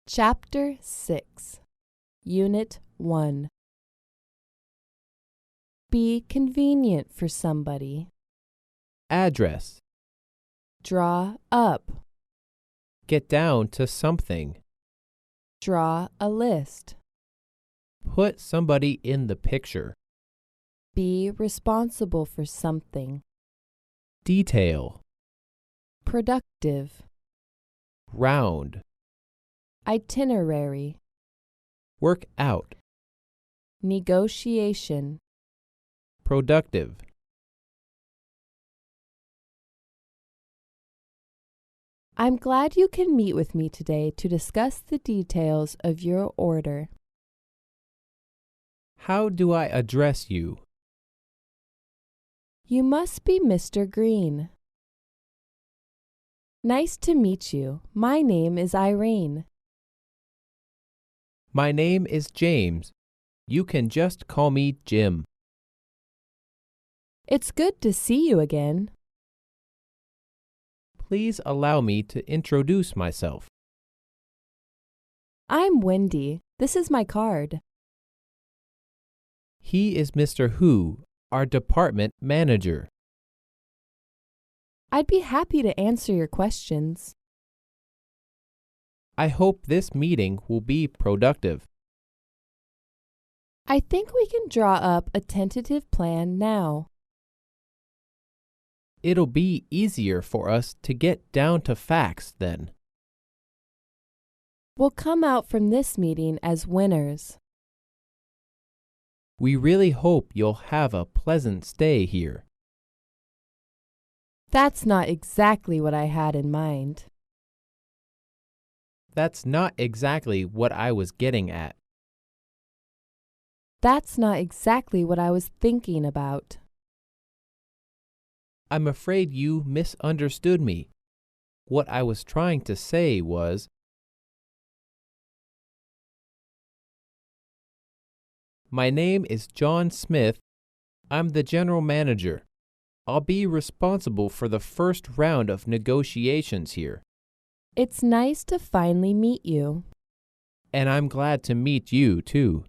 Chapter 6, Unit 1. Be convenient for somebody. Address. Draw up. Get down to something. Draw a list. Put somebody in the picture. Be responsible for something. Detail. Productive. Round. Itinerary. Work out. Negotiation. Productive. I'm glad you can meet with me today to discuss the details of your order. How do I address you? You must be Mr. Green. Nice to meet you. My name is Irene. My name is James. You can just call me Jim. It's good to see you again. Please allow me to introduce myself. I'm Wendy. This is my card. He is Mr. Hu, our department manager. I'd be happy to answer your questions. I hope this meeting will be productive. I think we can draw up a tentative plan now. It'll be easier for us to get down to facts then. We'll come out from this meeting as winners. We really hope you'll have a pleasant stay here. That's not exactly what I had in mind. That's not exactly what I was getting at. That's not exactly what I was thinking about. I'm afraid you misunderstood me. What I was trying to say was, my name is John Smith. I'm the general manager. I'll be responsible for the first round of negotiations here. It's nice to finally meet you. And I'm glad to meet you, too.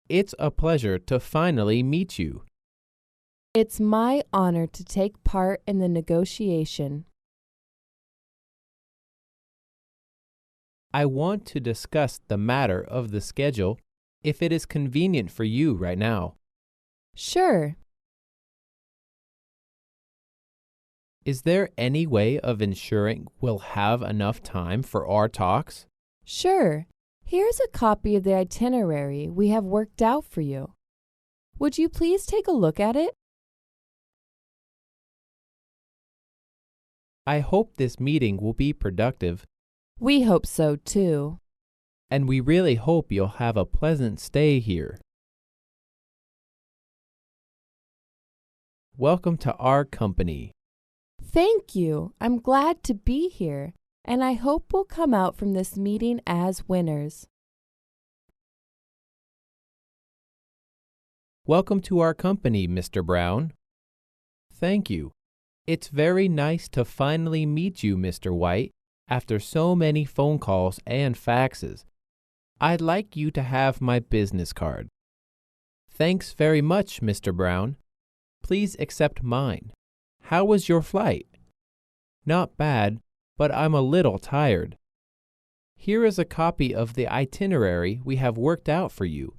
It's a pleasure to finally meet you. It's my honor to take part in the negotiation. I want to discuss the matter of the schedule if it is convenient for you right now. Sure. Is there any way of ensuring we'll have enough time for our talks? Sure. Here's a copy of the itinerary we have worked out for you. Would you please take a look at it? I hope this meeting will be productive. We hope so, too. And we really hope you'll have a pleasant stay here. Welcome to our company. Thank you. I'm glad to be here, and I hope we'll come out from this meeting as winners. Welcome to our company, Mr. Brown. Thank you. It's very nice to finally meet you, Mr. White, after so many phone calls and faxes. I'd like you to have my business card. Thanks very much, Mr. Brown. Please accept mine. How was your flight? Not bad, but I'm a little tired. Here is a copy of the itinerary we have worked out for you.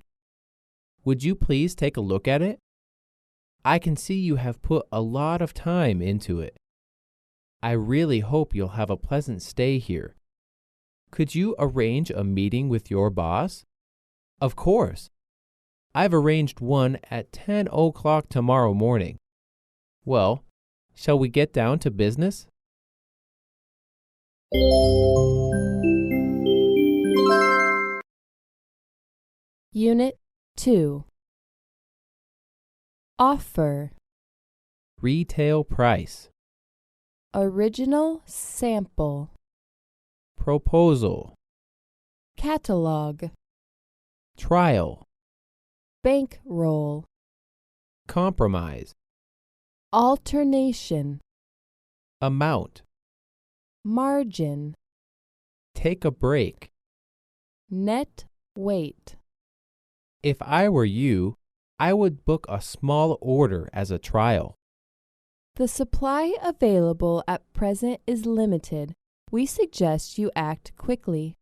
Would you please take a look at it? I can see you have put a lot of time into it. I really hope you'll have a pleasant stay here. Could you arrange a meeting with your boss? Of course. I've arranged one at 10 o'clock tomorrow morning. Well, shall we get down to business? Unit 2. Offer. Retail price. Original sample. Proposal. Catalog. Trial. Bankroll. Compromise. Alternation. Amount. Margin. take a break. Net weight. If I were you, I would book a small order as a trial. The supply available at present is limited. We suggest you act quickly.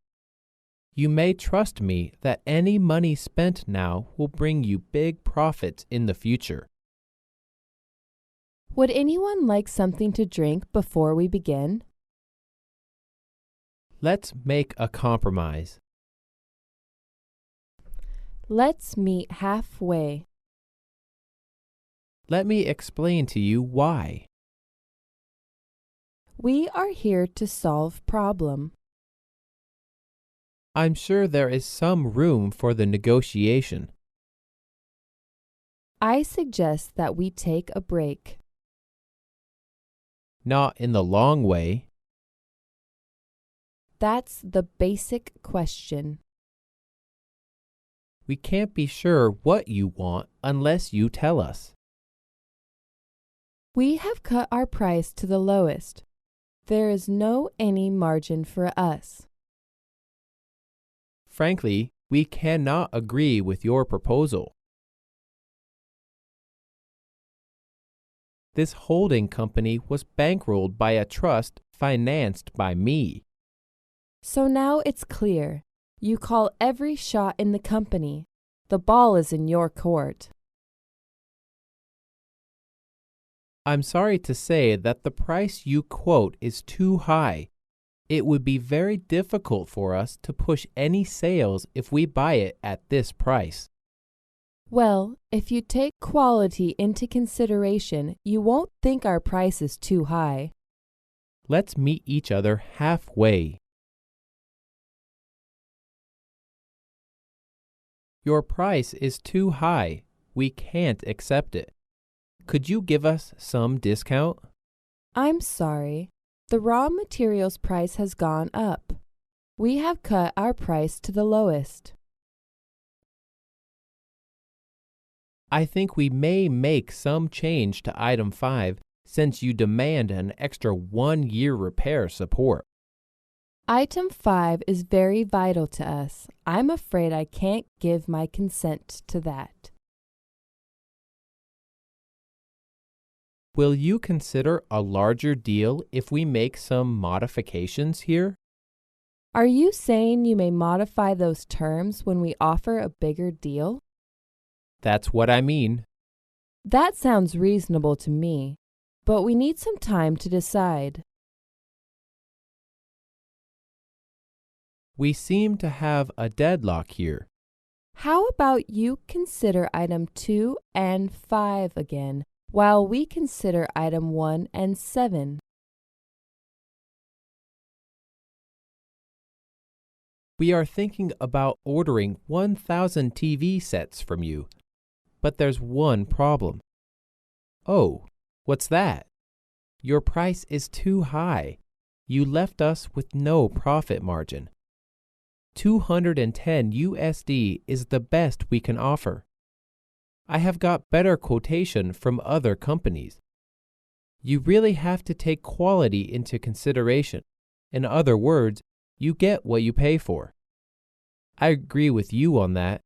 You may trust me that any money spent now will bring you big profits in the future. Would anyone like something to drink before we begin? Let's make a compromise. Let's meet halfway. Let me explain to you why. We are here to solve problem. I'm sure there is some room for the negotiation. I suggest that we take a break. Not in the long way. That's the basic question. We can't be sure what you want unless you tell us. We have cut our price to the lowest. There is no any margin for us. Frankly, we cannot agree with your proposal. This holding company was bankrolled by a trust financed by me. So now it's clear. You call every shot in the company. The ball is in your court. I'm sorry to say that the price you quote is too high. It would be very difficult for us to push any sales if we buy it at this price. Well, if you take quality into consideration, you won't think our price is too high. Let's meet each other halfway. Your price is too high. We can't accept it. Could you give us some discount? I'm sorry. The raw materials price has gone up. We have cut our price to the lowest. I think we may make some change to item 5 since you demand an extra 1-year repair support. Item 5 is very vital to us. I'm afraid I can't give my consent to that. Will you consider a larger deal if we make some modifications here? Are you saying you may modify those terms when we offer a bigger deal? That's what I mean. That sounds reasonable to me, but we need some time to decide. We seem to have a deadlock here. How about you consider item 2 and 5 again, while we consider item 1 and 7? We are thinking about ordering 1,000 TV sets from you, but there's one problem. Oh, what's that? Your price is too high. You left us with no profit margin. 210 USD is the best we can offer. I have got better quotation from other companies. You really have to take quality into consideration. In other words, you get what you pay for. I agree with you on that,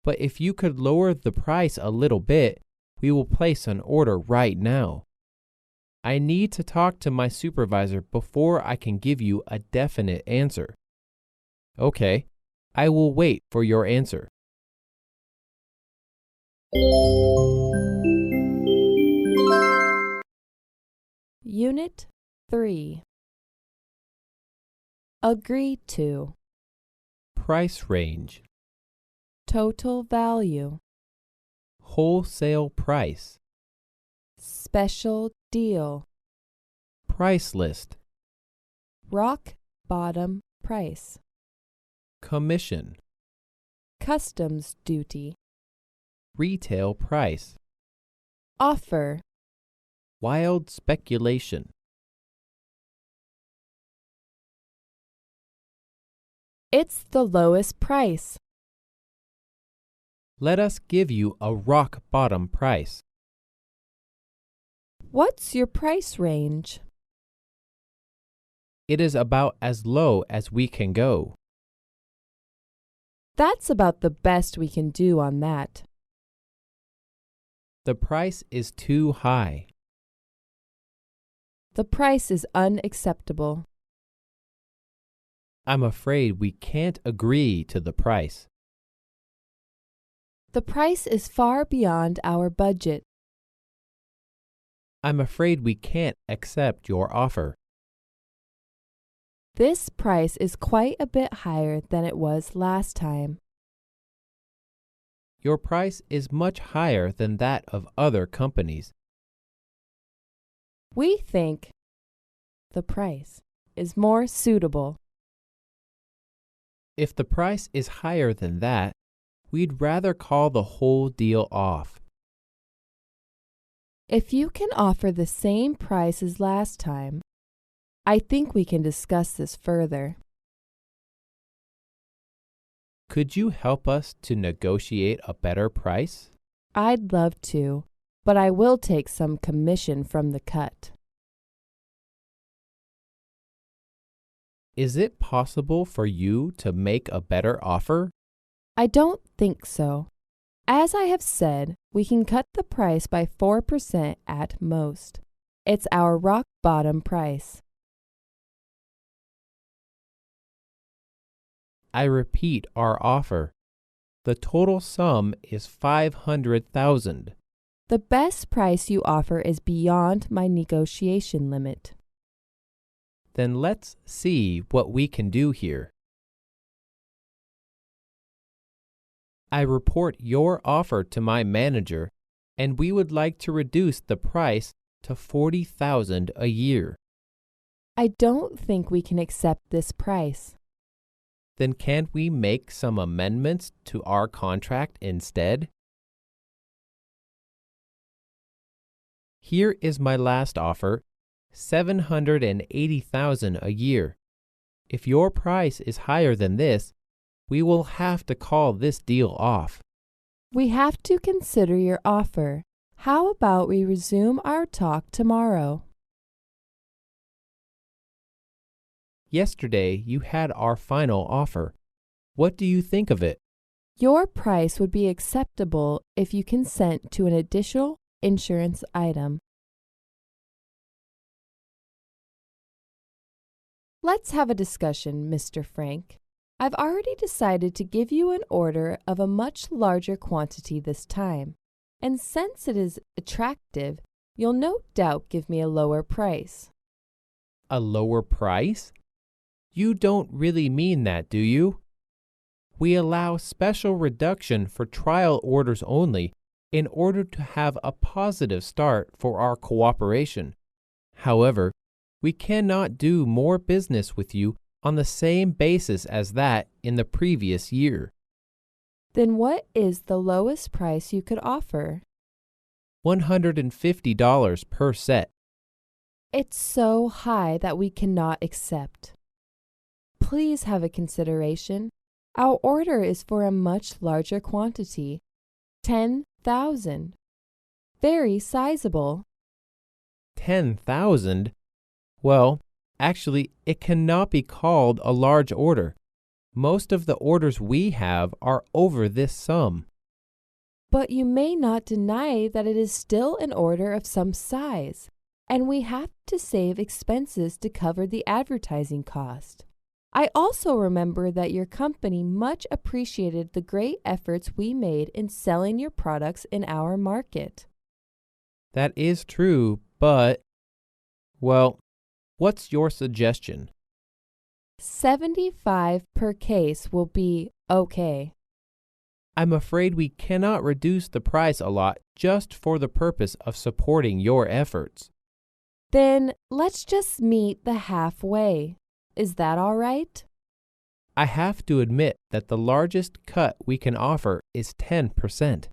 but if you could lower the price a little bit, we will place an order right now. I need to talk to my supervisor before I can give you a definite answer. Okay, I will wait for your answer. Unit 3. Agree to. Price range. Total value. Wholesale price. Special deal. Price list. Rock bottom price. Commission. Customs duty. Retail price. Offer. Wild speculation. It's the lowest price. Let us give you a rock bottom price. What's your price range? It is about as low as we can go. That's about the best we can do on that. The price is too high. The price is unacceptable. I'm afraid we can't agree to the price. The price is far beyond our budget. I'm afraid we can't accept your offer. This price is quite a bit higher than it was last time. Your price is much higher than that of other companies. We think the price is more suitable. If the price is higher than that, we'd rather call the whole deal off. If you can offer the same price as last time, I think we can discuss this further. Could you help us to negotiate a better price? I'd love to, but I will take some commission from the cut. Is it possible for you to make a better offer? I don't think so. As I have said, we can cut the price by 4% at most. It's our rock bottom price. I repeat our offer. The total sum is $500,000. The best price you offer is beyond my negotiation limit. Then let's see what we can do here. I report your offer to my manager, and we would like to reduce the price to $40,000 a year. I don't think we can accept this price. Then can't we make some amendments to our contract instead? Here is my last offer, $780,000 a year. If your price is higher than this, we will have to call this deal off. We have to consider your offer. How about we resume our talk tomorrow? Yesterday, you had our final offer. What do you think of it? Your price would be acceptable if you consent to an additional insurance item. Let's have a discussion, Mr. Frank. I've already decided to give you an order of a much larger quantity this time, and since it is attractive, you'll no doubt give me a lower price. A lower price? You don't really mean that, do you? We allow special reduction for trial orders only in order to have a positive start for our cooperation. However, we cannot do more business with you on the same basis as that in the previous year. Then what is the lowest price you could offer? $150 per set. It's so high that we cannot accept. Please have a consideration. Our order is for a much larger quantity, 10,000. Very sizable. 10,000? Well, actually, it cannot be called a large order. Most of the orders we have are over this sum. But you may not deny that it is still an order of some size, and we have to save expenses to cover the advertising cost. I also remember that your company much appreciated the great efforts we made in selling your products in our market. That is true, but, well, what's your suggestion? 75 per case will be okay. I'm afraid we cannot reduce the price a lot just for the purpose of supporting your efforts. Then let's just meet the halfway. Is that all right? I have to admit that the largest cut we can offer is 10%.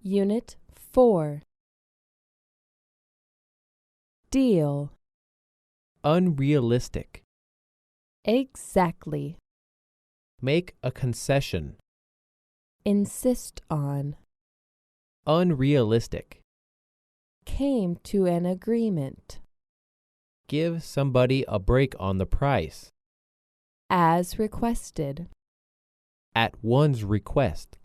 Unit 4. Deal. Unrealistic. Exactly. Make a concession. Insist on. Unrealistic. came to an agreement. Give somebody a break on the price. As requested. At one's request.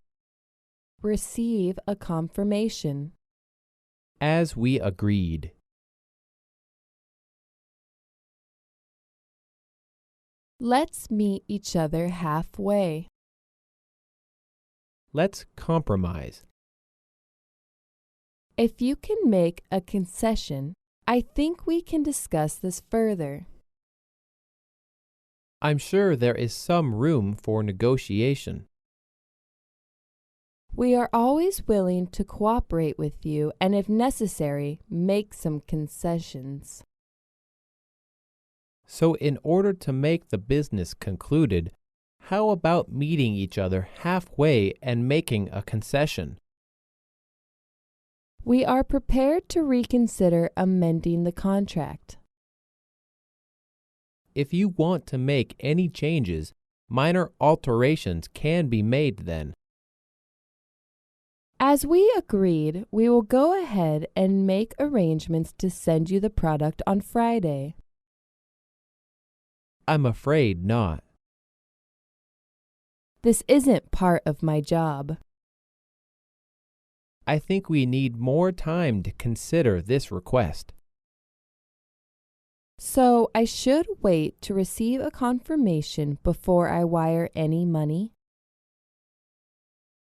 Receive a confirmation. As we agreed. Let's meet each other halfway. Let's compromise. If you can make a concession, I think we can discuss this further. I'm sure there is some room for negotiation. We are always willing to cooperate with you and, if necessary, make some concessions. So in order to make the business concluded, how about meeting each other halfway and making a concession? We are prepared to reconsider amending the contract. If you want to make any changes, minor alterations can be made then. As we agreed, we will go ahead and make arrangements to send you the product on Friday. I'm afraid not. This isn't part of my job. I think we need more time to consider this request. So I should wait to receive a confirmation before I wire any money?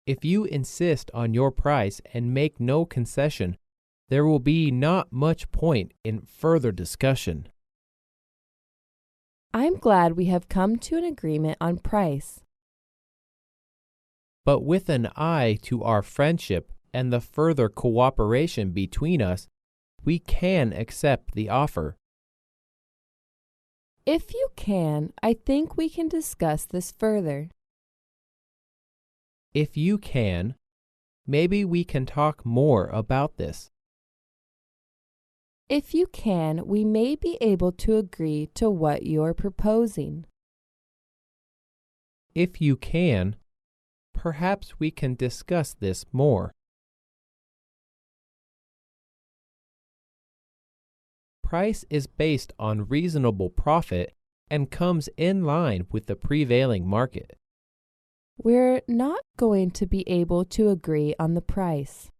If you insist on your price and make no concession, there will be not much point in further discussion. I'm glad we have come to an agreement on price. But with an eye to our friendship and the further cooperation between us, we can accept the offer. If you can, I think we can discuss this further. If you can, maybe we can talk more about this. If you can, we may be able to agree to what you're proposing. If you can, perhaps we can discuss this more. Price is based on reasonable profit and comes in line with the prevailing market. We're not going to be able to agree on the price.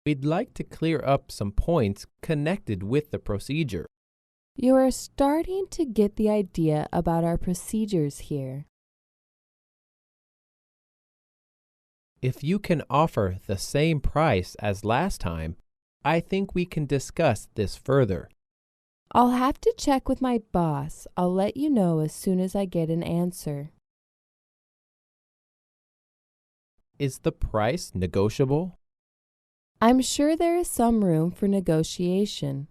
We'd like to clear up some points connected with the procedure. You are starting to get the idea about our procedures here. If you can offer the same price as last time, I think we can discuss this further. I'll have to check with my boss. I'll let you know as soon as I get an answer. Is the price negotiable? I'm sure there is some room for negotiation.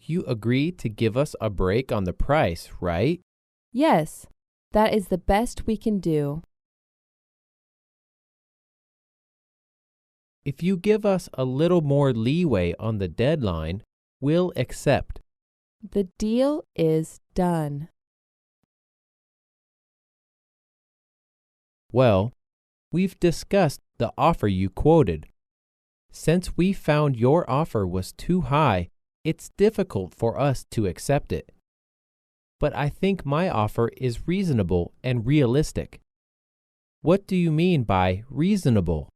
You agree to give us a break on the price, right? Yes, that is the best we can do. If you give us a little more leeway on the deadline, we'll accept. The deal is done. Well, we've discussed the offer you quoted. Since we found your offer was too high, it's difficult for us to accept it. But I think my offer is reasonable and realistic. What do you mean by reasonable?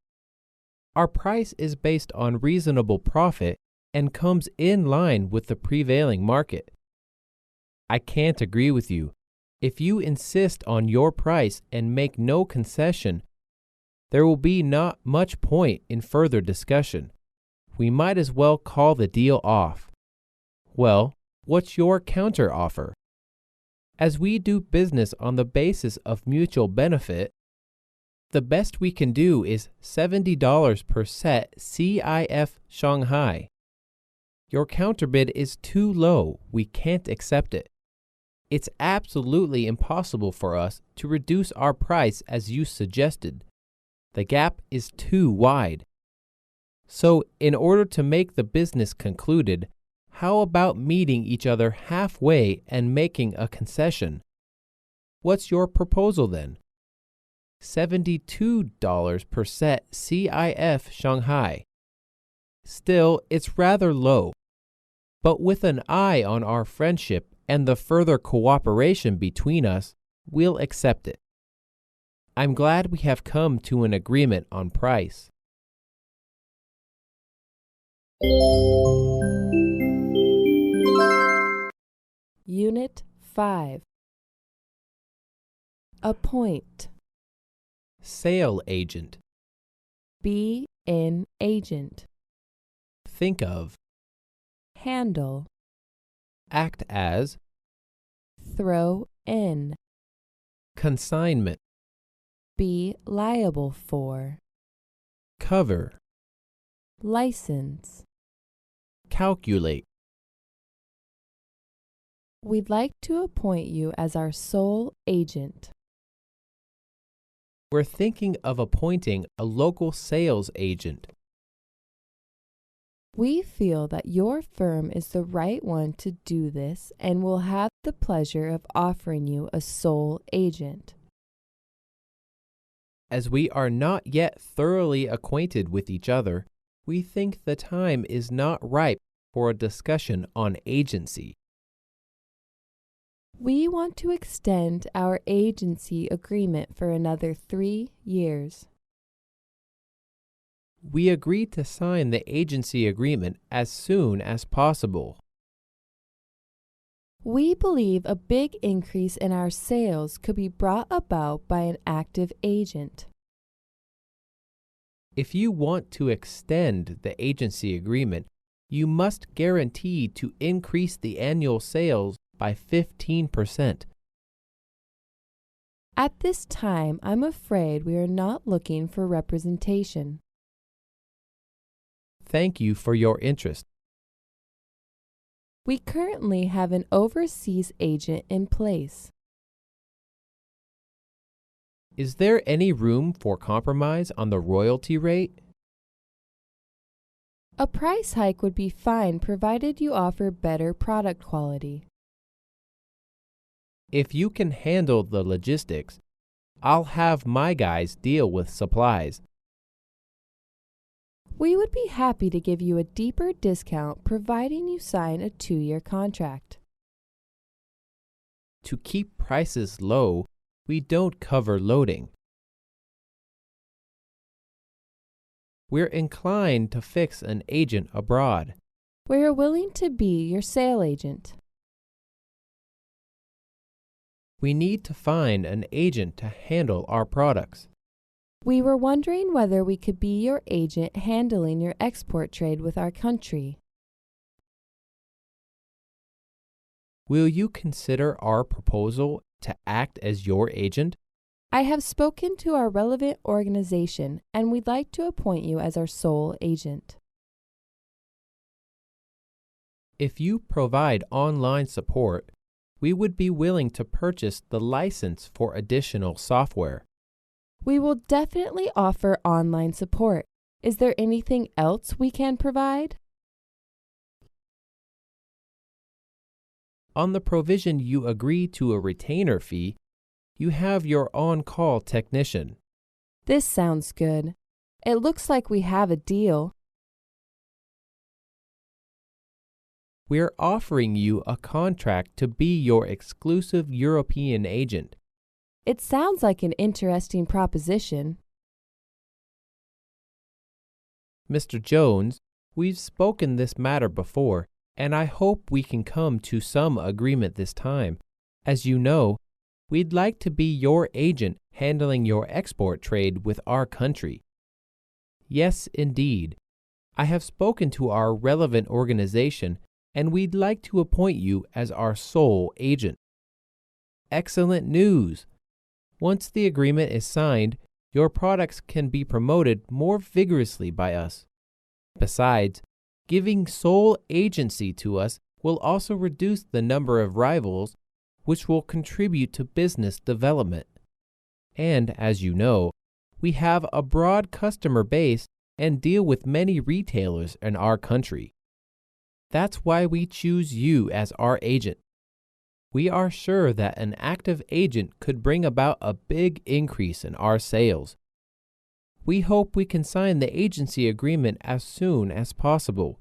Our price is based on reasonable profit and comes in line with the prevailing market. I can't agree with you. If you insist on your price and make no concession, there will be not much point in further discussion. We might as well call the deal off. Well, what's your counter-offer? As we do business on the basis of mutual benefit, the best we can do is $70 per set CIF Shanghai. Your counterbid is too low. We can't accept it. It's absolutely impossible for us to reduce our price as you suggested. The gap is too wide. So, in order to make the business concluded, how about meeting each other halfway and making a concession? What's your proposal then? $72 per set CIF Shanghai. Still, it's rather low, but with an eye on our friendship and the further cooperation between us, we'll accept it. I'm glad we have come to an agreement on price. Unit 5. Appoint. Sale agent. Be an agent. Think of. Handle. Act as. Throw in. Consignment. Be liable for. Cover. License. Calculate. We'd like to appoint you as our sole agent. We're thinking of appointing a local sales agent. We feel that your firm is the right one to do this and will have the pleasure of offering you a sole agent. As we are not yet thoroughly acquainted with each other, we think the time is not ripe for a discussion on agency. We want to extend our agency agreement for another 3 years. We agreed to sign the agency agreement as soon as possible. We believe a big increase in our sales could be brought about by an active agent. If you want to extend the agency agreement, you must guarantee to increase the annual sales by 15%. At this time, I'm afraid we are not looking for representation. Thank you for your interest. We currently have an overseas agent in place. Is there any room for compromise on the royalty rate? A price hike would be fine provided you offer better product quality. If you can handle the logistics, I'll have my guys deal with supplies. We would be happy to give you a deeper discount providing you sign a 2-year contract. To keep prices low, we don't cover loading. We're inclined to fix an agent abroad. We are willing to be your sale agent. We need to find an agent to handle our products. We were wondering whether we could be your agent handling your export trade with our country. Will you consider our proposal to act as your agent? I have spoken to our relevant organization and we'd like to appoint you as our sole agent. If you provide online support, we would be willing to purchase the license for additional software. We will definitely offer online support. Is there anything else we can provide? On the provision you agree to a retainer fee, you have your on-call technician. This sounds good. It looks like we have a deal. We're offering you a contract to be your exclusive European agent. It sounds like an interesting proposition. Mr. Jones, we've spoken this matter before, and I hope we can come to some agreement this time. As you know, we'd like to be your agent handling your export trade with our country. Yes, indeed. I have spoken to our relevant organization, and we'd like to appoint you as our sole agent. Excellent news! Once the agreement is signed, your products can be promoted more vigorously by us. Besides, giving sole agency to us will also reduce the number of rivals, which will contribute to business development. And as you know, we have a broad customer base and deal with many retailers in our country. That's why we choose you as our agent. We are sure that an active agent could bring about a big increase in our sales. We hope we can sign the agency agreement as soon as possible,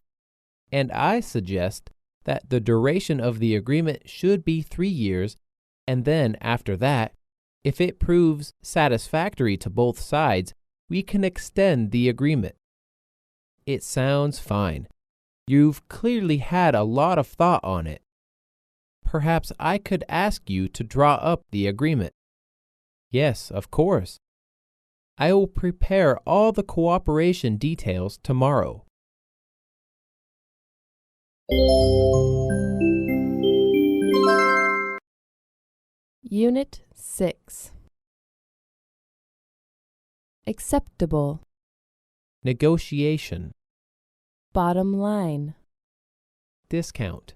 and I suggest that the duration of the agreement should be 3 years, and then after that, if it proves satisfactory to both sides, we can extend the agreement. It sounds fine. You've clearly had a lot of thought on it. Perhaps I could ask you to draw up the agreement. Yes, of course. I will prepare all the cooperation details tomorrow. Unit 6. Acceptable. Negotiation. Bottom line. Discount.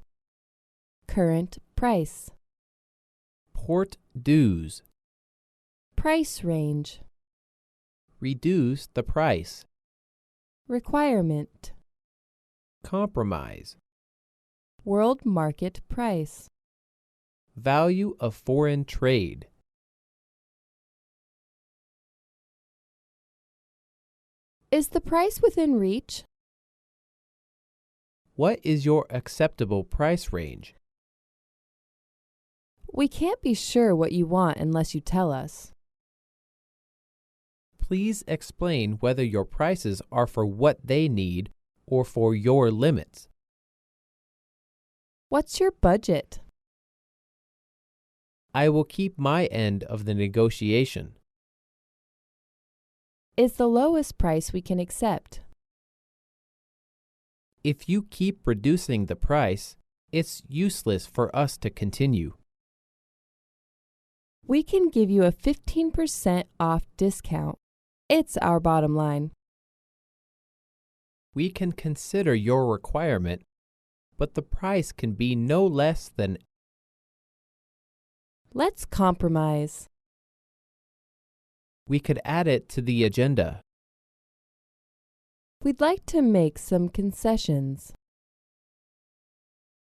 Current price. Port dues. Price range. Reduce the price. Requirement. Compromise. World market price. Value of foreign trade. Is the price within reach? What is your acceptable price range? We can't be sure what you want unless you tell us. Please explain whether your prices are for what they need or for your limits. What's your budget? I will keep my end of the negotiation. Is the lowest price we can accept? If you keep reducing the price, it's useless for us to continue. We can give you a 15% off discount. It's our bottom line. We can consider your requirement, but the price can be no less than. Let's compromise. We could add it to the agenda. We'd like to make some concessions.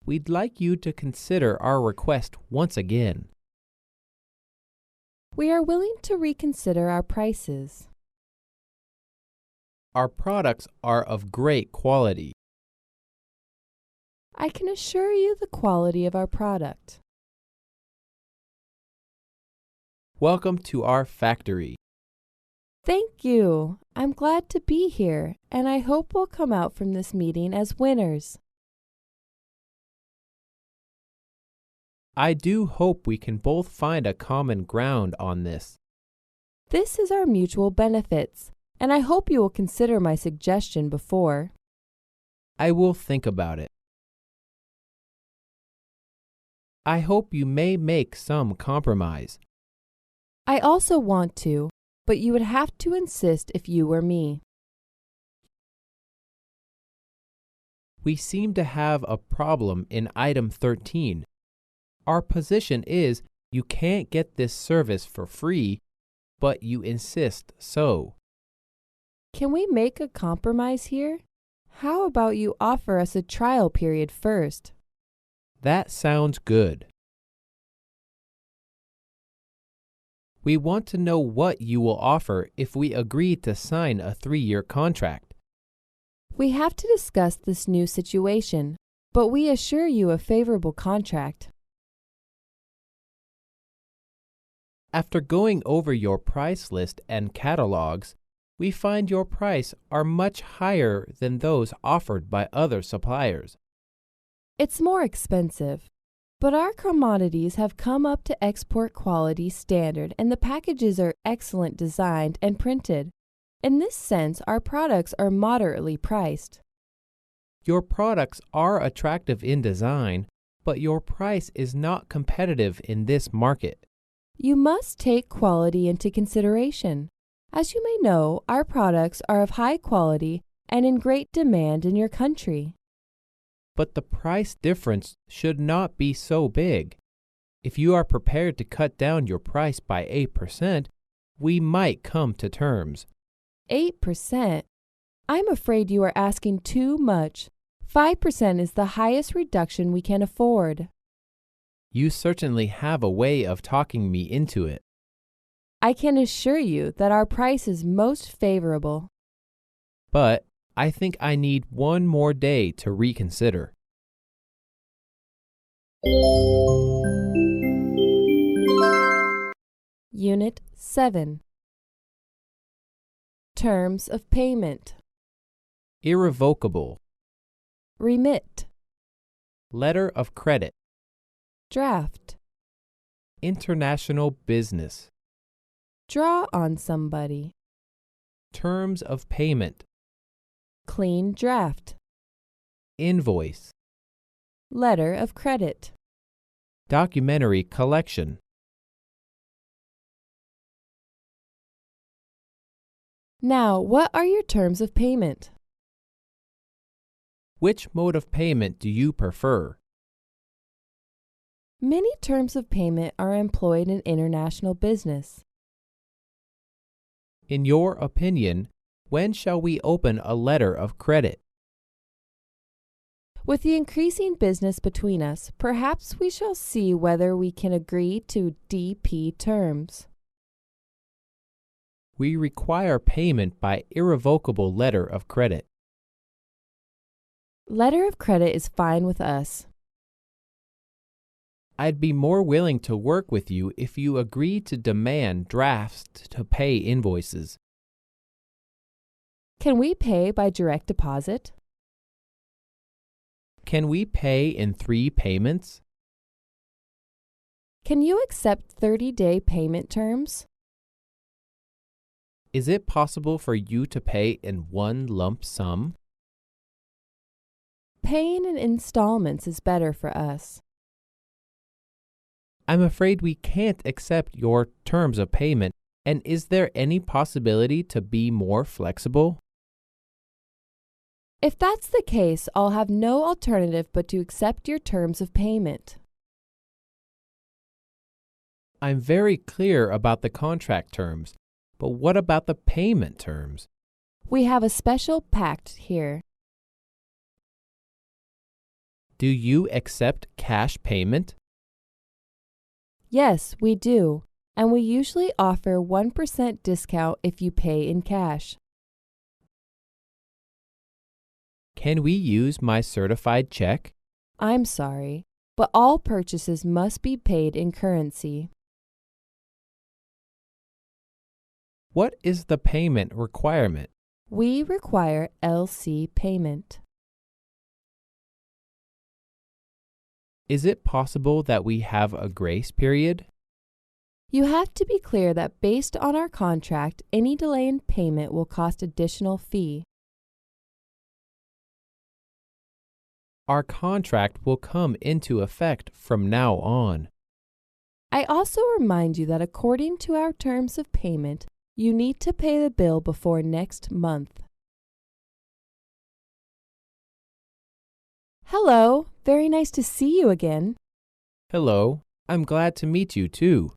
We'd like you to consider our request once again. We are willing to reconsider our prices. Our products are of great quality. I can assure you the quality of our product. Welcome to our factory. Thank you. I'm glad to be here, and I hope we'll come out from this meeting as winners. I do hope we can both find a common ground on this. This is our mutual benefits, and I hope you will consider my suggestion before. I will think about it. I hope you may make some compromise. I also want to, but you would have to insist if you were me. We seem to have a problem in item 13. Our position is you can't get this service for free, but you insist so. Can we make a compromise here? How about you offer us a trial period first? That sounds good. We want to know what you will offer if we agree to sign a 3-year contract. We have to discuss this new situation, but we assure you a favorable contract. After going over your price list and catalogs, we find your price are much higher than those offered by other suppliers. It's more expensive, but our commodities have come up to export quality standard and the packages are excellent designed and printed. In this sense, our products are moderately priced. Your products are attractive in design, but your price is not competitive in this market. You must take quality into consideration. As you may know, our products are of high quality and in great demand in your country. But the price difference should not be so big. If you are prepared to cut down your price by 8%, we might come to terms. 8%? I'm afraid you are asking too much. 5% is the highest reduction we can afford. You certainly have a way of talking me into it. I can assure you that our price is most favorable. But I think I need one more day to reconsider. Unit 7. Terms of payment. Irrevocable. Remit. Letter of credit. Draft. International business. Draw on somebody. Terms of payment. Clean draft. Invoice. Letter of credit. Documentary collection. Now, what are your terms of payment? Which mode of payment do you prefer? Many terms of payment are employed in international business. In your opinion, when shall we open a letter of credit? With the increasing business between us, perhaps we shall see whether we can agree to DP terms. We require payment by irrevocable letter of credit. Letter of credit is fine with us. I'd be more willing to work with you if you agree to demand drafts to pay invoices. Can we pay by direct deposit? Can we pay in 3 payments? Can you accept 30-day payment terms? Is it possible for you to pay in one lump sum? Paying in installments is better for us. I'm afraid we can't accept your terms of payment, and is there any possibility to be more flexible? If that's the case, I'll have no alternative but to accept your terms of payment. I'm very clear about the contract terms, but what about the payment terms? We have a special pact here. Do you accept cash payment? Yes, we do, and we usually offer 1% discount if you pay in cash. Can we use my certified check? I'm sorry, but all purchases must be paid in currency. What is the payment requirement? We require LC payment. Is it possible that we have a grace period? You have to be clear that based on our contract, any delay in payment will cost additional fee. Our contract will come into effect from now on. I also remind you that according to our terms of payment, you need to pay the bill before next month. Hello, very nice to see you again. Hello, I'm glad to meet you too.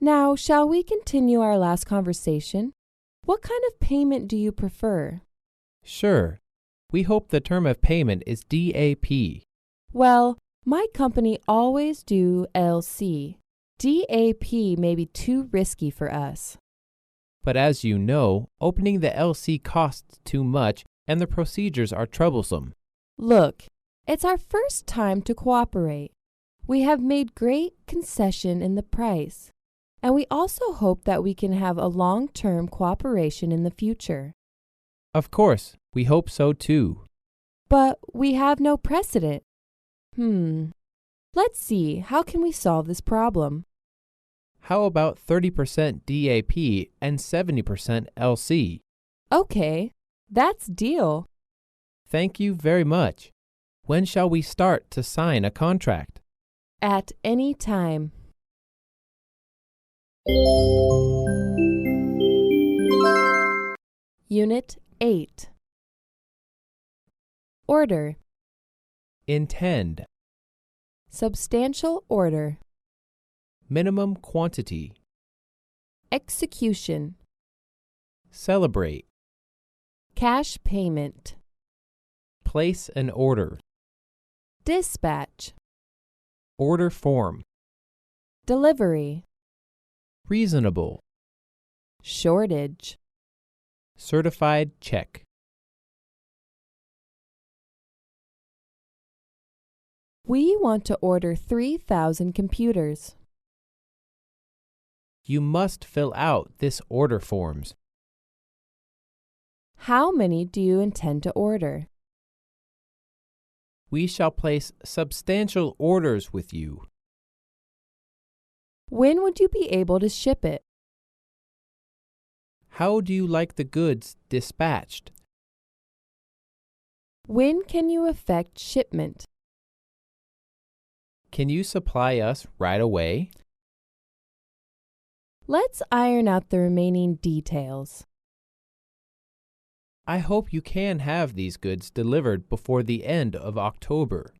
Now, shall we continue our last conversation? What kind of payment do you prefer? Sure. We hope the term of payment is DAP. Well, my company always do LC. DAP may be too risky for us. But as you know, opening the LC costs too much and the procedures are troublesome. Look, it's our first time to cooperate. We have made great concession in the price, and we also hope that we can have a long-term cooperation in the future. Of course, we hope so too. But we have no precedent. Let's see, how can we solve this problem? How about 30% DAP and 70% LC? Okay, that's deal. Thank you very much. When shall we start to sign a contract? At any time. Unit 8. Order. Intend. Substantial order. Minimum quantity. Execution. Celebrate. Cash payment. Place an order. Dispatch. order form, delivery, reasonable, shortage. certified check. We want to order 3,000 computers. You must fill out this order forms. How many do you intend to order? We shall place substantial orders with you. When would you be able to ship it? How do you like the goods dispatched? When can you effect shipment? Can you supply us right away? Let's iron out the remaining details. I hope you can have these goods delivered before the end of October.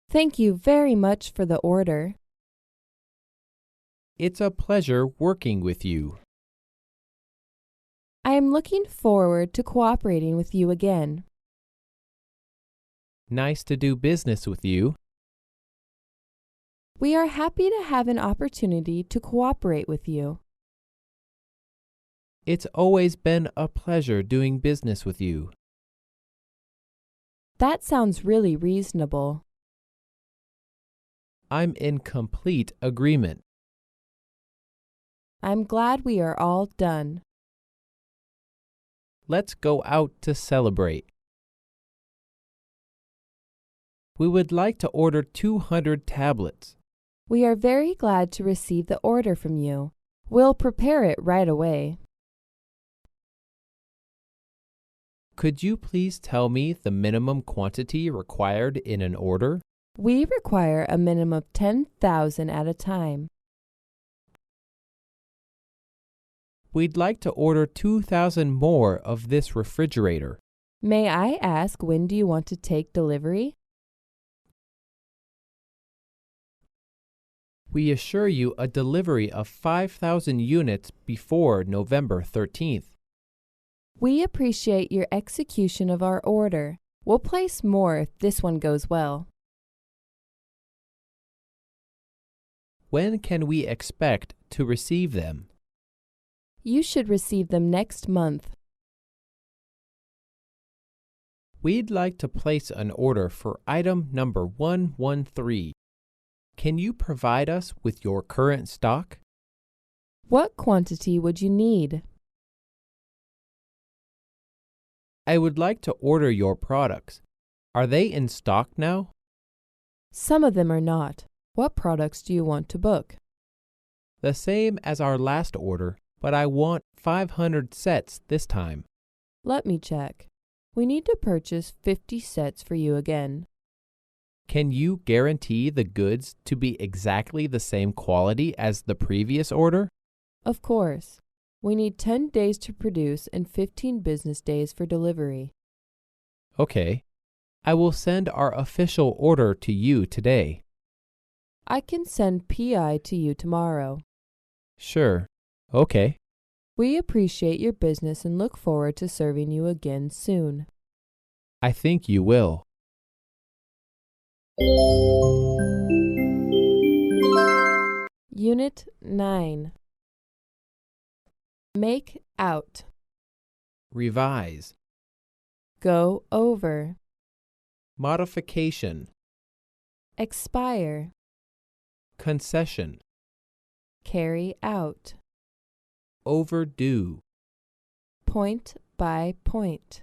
Thank you very much for the order. It's a pleasure working with you. I am looking forward to cooperating with you again. Nice to do business with you. We are happy to have an opportunity to cooperate with you. It's always been a pleasure doing business with you. That sounds really reasonable. I'm in complete agreement. I'm glad we are all done. Let's go out to celebrate. We would like to order 200 tablets. We are very glad to receive the order from you. We'll prepare it right away. Could you please tell me the minimum quantity required in an order? We require a minimum of 10,000 at a time. We'd like to order 2,000 more of this refrigerator. May I ask, when do you want to take delivery? We assure you a delivery of 5,000 units before November 13th. We appreciate your execution of our order. We'll place more if this one goes well. When can we expect to receive them? You should receive them next month. We'd like to place an order for item number 113. Can you provide us with your current stock? What quantity would you need? I would like to order your products. Are they in stock now? Some of them are not. What products do you want to book? The same as our last order, but I want 500 sets this time. Let me check. We need to purchase 50 sets for you again. Can you guarantee the goods to be exactly the same quality as the previous order? Of course. We need 10 days to produce and 15 business days for delivery. Okay. I will send our official order to you today. I can send PI to you tomorrow. Sure. Okay. We appreciate your business and look forward to serving you again soon. I think you will. Unit 9. Make out. Revise. Go over. Modification. Expire. Concession. Carry out. Overdue. Point by point.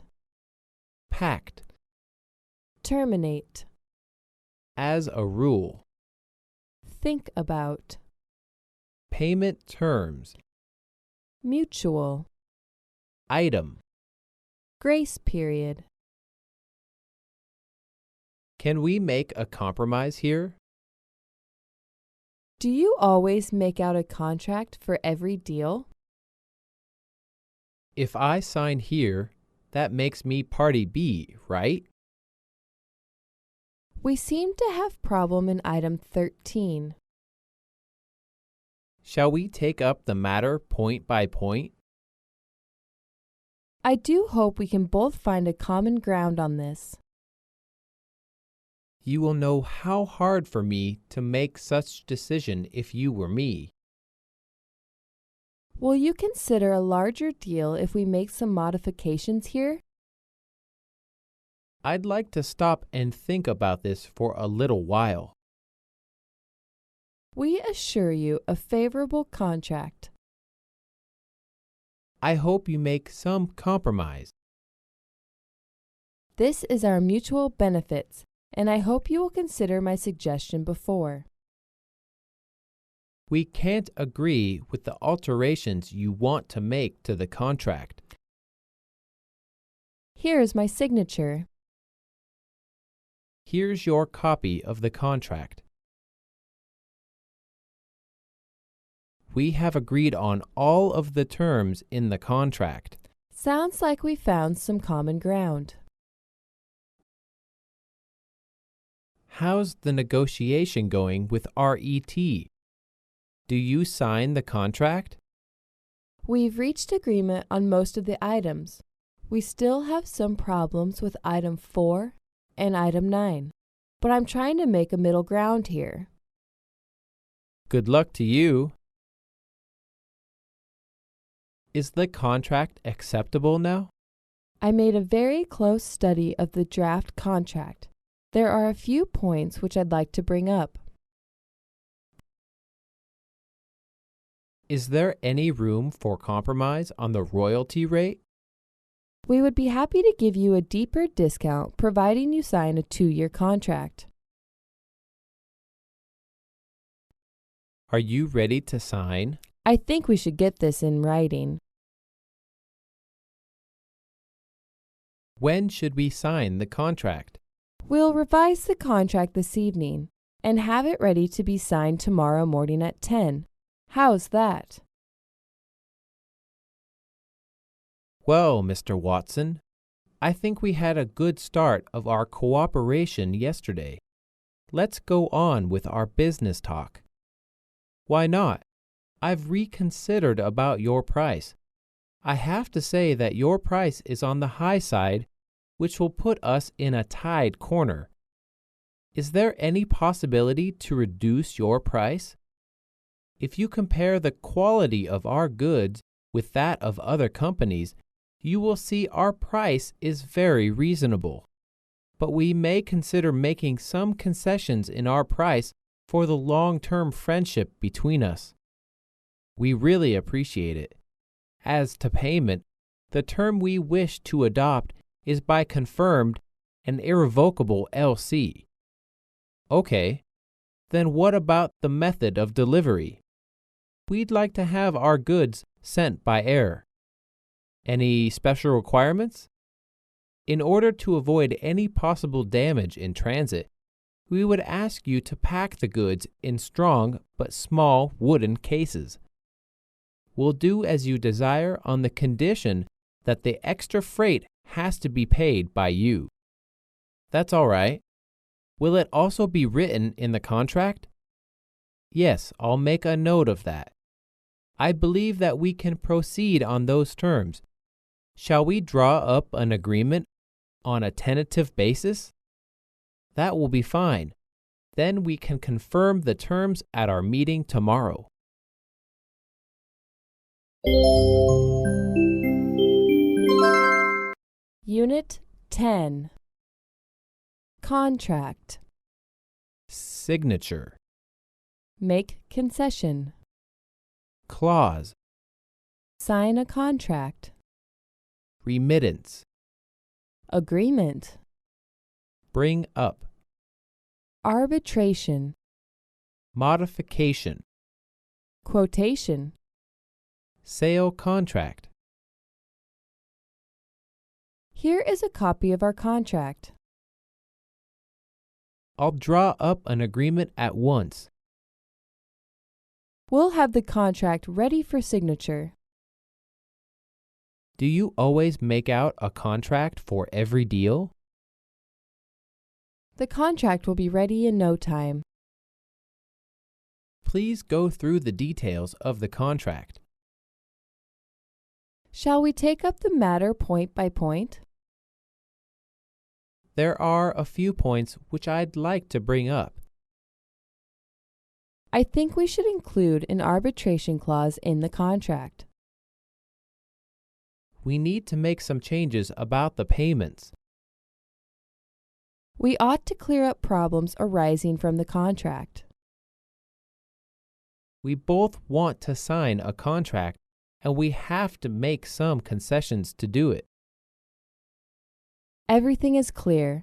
Pact. Terminate. As a rule. Think about. Payment terms. Mutual. Item. Grace period. Can we make a compromise here? Do you always make out a contract for every deal? If I sign here, that makes me party B, right? We seem to have problem in item 13. Shall we take up the matter point by point? I do hope we can both find a common ground on this. You will know how hard for me to make such decision if you were me. Will you consider a larger deal if we make some modifications here? I'd like to stop and think about this for a little while. We assure you a favorable contract. I hope you make some compromise. This is our mutual benefits, and I hope you will consider my suggestion before. We can't agree with the alterations you want to make to the contract. Here is my signature. Here's your copy of the contract. We have agreed on all of the terms in the contract. Sounds like we found some common ground. How's the negotiation going with RET? Do you sign the contract? We've reached agreement on most of the items. We still have some problems with item 4 and item 9, but I'm trying to make a middle ground here. Good luck to you. Is the contract acceptable now? I made a very close study of the draft contract. There are a few points which I'd like to bring up. Is there any room for compromise on the royalty rate? We would be happy to give you a deeper discount providing you sign a 2-year contract. Are you ready to sign? I think we should get this in writing. When should we sign the contract? We'll revise the contract this evening and have it ready to be signed tomorrow morning at 10. How's that? Well, Mr. Watson, I think we had a good start of our cooperation yesterday. Let's go on with our business talk. Why not? I've reconsidered about your price. I have to say that your price is on the high side, which will put us in a tied corner. Is there any possibility to reduce your price? If you compare the quality of our goods with that of other companies, you will see our price is very reasonable. But we may consider making some concessions in our price for the long-term friendship between us. We really appreciate it. As to payment, the term we wish to adopt is by confirmed and irrevocable LC. Okay, then what about the method of delivery? We'd like to have our goods sent by air. Any special requirements? In order to avoid any possible damage in transit, we would ask you to pack the goods in strong but small wooden cases. We'll do as you desire on the condition that the extra freight has to be paid by you. That's all right. Will it also be written in the contract? Yes, I'll make a note of that. I believe that we can proceed on those terms. Shall we draw up an agreement on a tentative basis? That will be fine. Then we can confirm the terms at our meeting tomorrow. Unit 10. Contract. Signature. Make concession. Clause. Sign a contract. Remittance. Agreement. Bring up. Arbitration. Modification. Quotation. Sale contract. Here is a copy of our contract. I'll draw up an agreement at once. We'll have the contract ready for signature. Do you always make out a contract for every deal? The contract will be ready in no time. Please go through the details of the contract. Shall we take up the matter point by point? there are a few points which I'd like to bring up. I think we should include an arbitration clause in the contract. We need to make some changes about the payments. We ought to clear up problems arising from the contract. We both want to sign a contract, and we have to make some concessions to do it. Everything is clear.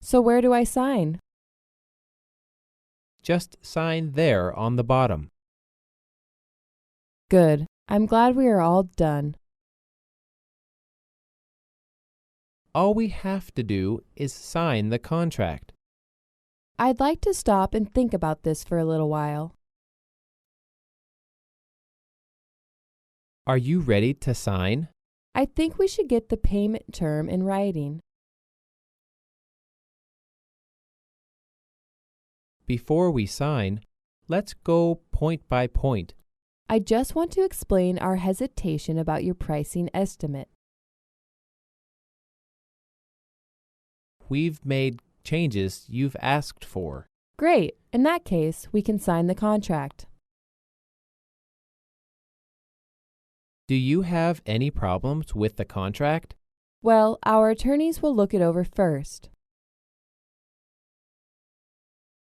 So where do I sign? Just sign there on the bottom. Good. I'm glad we are all done. All we have to do is sign the contract. I'd like to stop and think about this for a little while. Are you ready to sign? I think we should get the payment term in writing. Before we sign, let's go point by point. I just want to explain our hesitation about your pricing estimate. We've made changes you've asked for. Great. In that case, we can sign the contract. Do you have any problems with the contract? Well, our attorneys will look it over first.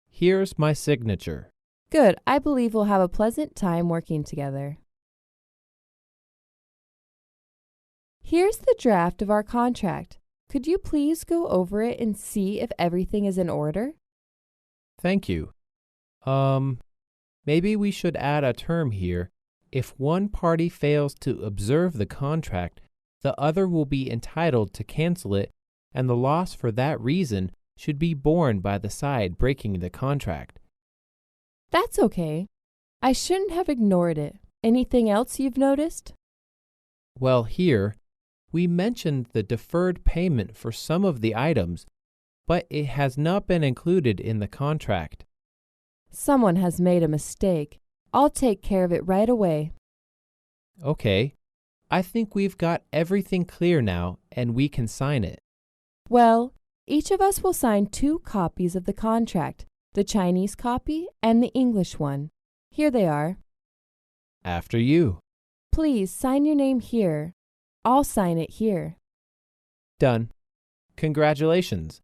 Here's my signature. Good. I believe we'll have a pleasant time working together. Here's the draft of our contract. Could you please go over it and see if everything is in order? Thank you. Maybe we should add a term here. If one party fails to observe the contract, the other will be entitled to cancel it, and the loss for that reason should be borne by the side breaking the contract. That's okay. I shouldn't have ignored it. Anything else you've noticed? Well, here, we mentioned the deferred payment for some of the items, but it has not been included in the contract. Someone has made a mistake. I'll take care of it right away. Okay, I think we've got everything clear now, and we can sign it. Well, each of us will sign 2 copies of the contract, the Chinese copy and the English one. Here they are. After you. Please sign your name here. I'll sign it here. Done. Congratulations.